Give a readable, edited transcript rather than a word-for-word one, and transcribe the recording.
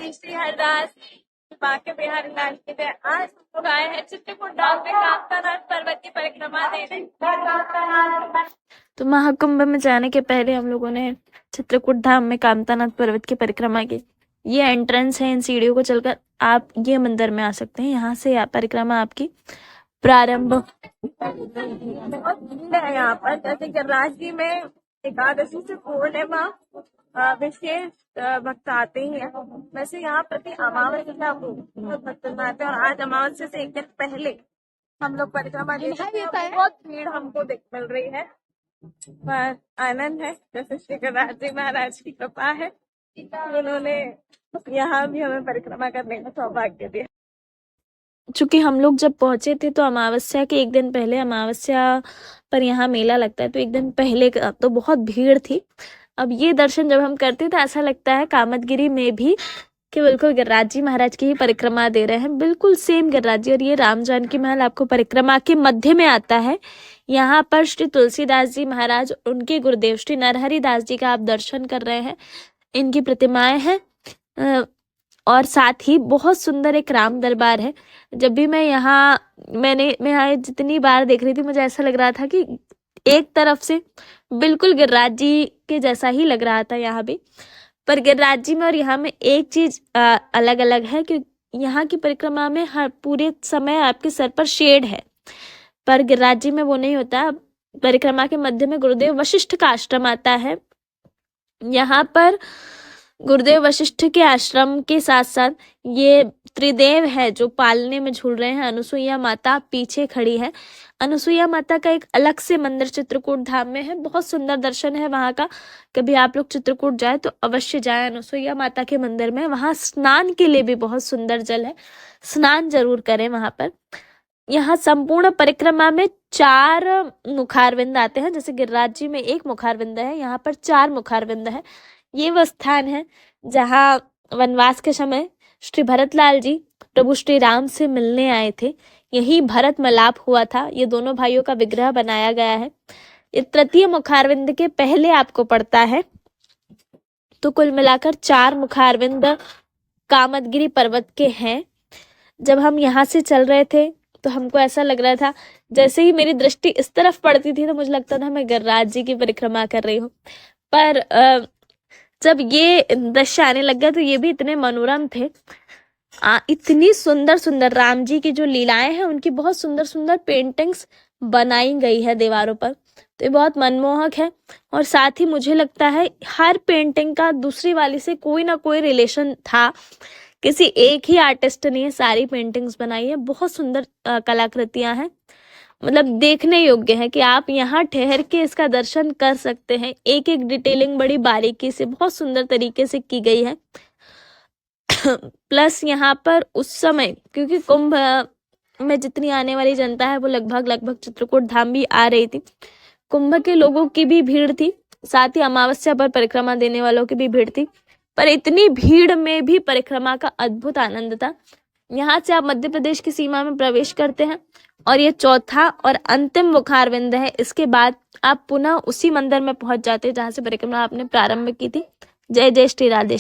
श्री श्री हरदास बांके बिहारी लाल की जय। आज हम लोग आए हैं चित्रकूट धाम में कामतानाथ पर्वत की परिक्रमा देने। तो महाकुंभ में जाने के पहले हम लोगों ने चित्रकूट धाम में कामतानाथ पर्वत की परिक्रमा की। ये एंट्रेंस है, इन सीढ़ियों को चलकर आप ये मंदिर में आ सकते हैं। यहाँ से परिक्रमा आपकी प्रारंभ। बहुत भीड़ है यहाँ पर, जैसे गिरिराज जी में एकादशी से पूर्णिमा विशेष भक्त आते ही हैं। वैसे यहाँ प्रति अमावस्या को बहुत भक्त आते हैं और आज अमावस्या से एक दिन पहले हम लोग परिक्रमा बहुत भीड़ हमको मिल रही है। पर आनंद है, जैसे श्री गिरिराज जी महाराज की कृपा है, उन्होंने यहाँ भी हमें परिक्रमा करने का सौभाग्य दिया। चूंकि हम लोग जब पहुंचे थे तो अमावस्या के एक दिन पहले, अमावस्या पर यहाँ मेला लगता है, तो एक दिन पहले तो बहुत भीड़ थी। अब ये दर्शन जब हम करते तो ऐसा लगता है कामतगिरी में भी कि बिल्कुल गिरिराज जी महाराज की ही परिक्रमा दे रहे हैं, बिल्कुल सेम गिरिराज जी। और ये राम जानकी महल आपको परिक्रमा के मध्य में आता है। यहाँ पर श्री तुलसीदास जी महाराज, उनके गुरुदेव श्री नरहरि दास जी का आप दर्शन कर रहे हैं, इनकी प्रतिमाएं हैं। और साथ ही बहुत सुंदर एक राम दरबार है। जब भी मैं यहाँ जितनी बार देख रही थी, मुझे ऐसा लग रहा था कि एक तरफ से बिल्कुल गिरिराज जी के जैसा ही लग रहा था यहाँ भी। पर गिरिराज जी में और यहाँ में एक चीज अलग अलग है कि यहाँ की परिक्रमा में हर पूरे समय आपके सर पर शेड है, पर गिरिराज जी में वो नहीं होता। परिक्रमा के मध्य में गुरुदेव वशिष्ठ का आश्रम आता है। यहाँ पर गुरुदेव वशिष्ठ के आश्रम के साथ साथ ये त्रिदेव है जो पालने में झूल रहे हैं। अनुसुईया माता पीछे खड़ी है। अनुसुईया माता का एक अलग से मंदिर चित्रकूट धाम में है, बहुत सुंदर दर्शन है वहां का। कभी आप लोग चित्रकूट जाए तो अवश्य जाए अनुसुईया माता के मंदिर में। वहां स्नान के लिए भी बहुत सुंदर जल है, स्नान जरूर करें वहां पर। यहाँ संपूर्ण परिक्रमा में 4 मुखारविंद आते हैं। जैसे गिरिराज जी में 1 मुखारविंद है, यहाँ पर 4 मुखारविंद है। ये वो स्थान है जहाँ वनवास के समय श्री भरतलाल जी प्रभु श्री राम से मिलने आए थे। यही भरत मिलाप हुआ था। ये दोनों भाइयों का विग्रह बनाया गया है। ये तृतीय मुखारविंद के पहले आपको पड़ता है। तो कुल मिलाकर 4 मुखारविंद कामतगिरी पर्वत के हैं। जब हम यहाँ से चल रहे थे तो हमको ऐसा लग रहा था, जैसे ही मेरी दृष्टि इस तरफ पड़ती थी तो मुझे लगता था मैं गिरिराज जी की परिक्रमा कर रही हूँ। पर जब ये दृश्य आने लग गया तो ये भी इतने मनोरम थे। इतनी सुंदर सुंदर राम जी की जो लीलाएं हैं, उनकी बहुत सुंदर सुंदर पेंटिंग्स बनाई गई है दीवारों पर। तो ये बहुत मनमोहक है। और साथ ही मुझे लगता है हर पेंटिंग का दूसरी वाली से कोई ना कोई रिलेशन था। किसी एक ही आर्टिस्ट ने सारी पेंटिंग्स बनाई है। बहुत सुंदर कलाकृतियां हैं, मतलब देखने योग्य है कि आप यहाँ ठहर के इसका दर्शन कर सकते हैं। एक एक डिटेलिंग बड़ी बारीकी से, बहुत सुंदर तरीके से की गई है। प्लस यहाँ पर उस समय, क्योंकि कुंभ में जितनी आने वाली जनता है वो लगभग चित्रकूट धाम भी आ रही थी, कुंभ के लोगों की भी भीड़ थी, साथ ही अमावस्या पर परिक्रमा देने वालों की भी भीड़ थी। पर इतनी भीड़ में भी परिक्रमा का अद्भुत आनंद था। यहाँ से आप मध्य प्रदेश की सीमा में प्रवेश करते हैं और ये चौथा और अंतिम मुखारविंद है। इसके बाद आप पुनः उसी मंदिर में पहुंच जाते हैं जहाँ से परिक्रमा आपने प्रारंभ की थी। जय जय श्री राधेश्याम।